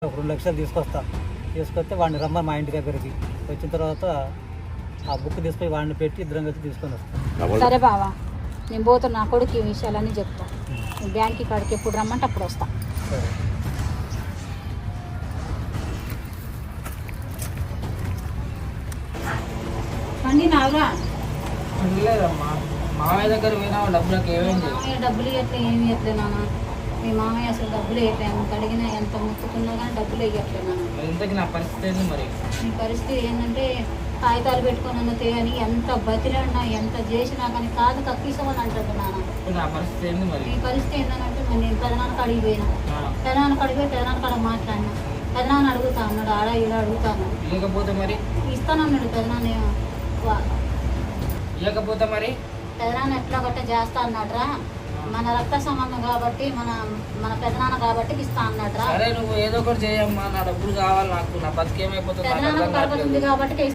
ఒక 2 లక్షలు తీసుకొస్తే వాడిని రమ్మని మా ఇంటి దగ్గరికి వచ్చిన తర్వాత ఆ బుక్ తీసుకొని వాడిని పెట్టి ఇద్దరం కలిసి తీసుకొని వస్తాం. సరే బావా, నేను పోతున్నా, నా కొడుకు ఈ విషయాలన్నీ చెప్తా. నేను బ్యాంక్కి కాడికి ఎప్పుడు రమ్మంటే అప్పుడు వస్తా. సరే. రండి నాగా. లేదమ్మా, మామయ్య దగ్గర పోయినా డబ్బులకు ఏమైంది? మామయ్య డబ్బులు ఇవ్వట్లే, ఏమి ఇవ్వట్లే నాన్న. మీ మామయ్య అసలు డబ్బులు ఇవ్వట్లే, ఎంత అడిగినా ఎంత ముట్టుకున్నా కానీ డబ్బులు ఇవ్వట్లే నాన్న. ఇంతకీ నా పరిస్థితి ఏంది మరి? మీ పరిస్థితి ఏంటంటే కాగితాలు పెట్టుకొని అందుతే అని ఎంత బతిలాడినా ఎంత చేసినా కానీ కాదు కక్కిసమని అంటాడు నాన్న. ఇప్పుడు నా పరిస్థితి ఏంది మరి? మీ పరిస్థితి ఏంటంటే మరి నేను పెదనాన్నకి అడిగిపోయినా, పెదనాన్నకి అడిగిపోయి పెదనాన్నకి అలా మాట్లాడినా. పెదనాన్న అడుగుతా అన్నాడు, ఆడ ఇలా అడుగుతా అన్నాడు. ఇవ్వకపోతే మరి? ఇస్తానన్నాడు పెదనాన్న. ఇవ్వకపోతే మరి? పెదనాన్న ఎట్లా గట్ట చేస్తా అన్నాడ్రా, మన రక్త సంబంధం కాబట్టి మన పెదనాన్న కాబట్టి ఇస్తా అన్నాడ్రా. సరే, నువ్వు ఏదో ఒకటి చేయమ్మా, నా డబ్బులు కావాలి నాకు. నా బతికేమైపోతుంది నాకు పెదనాన్న అర్థం కావట్లేదు. కాబట్టి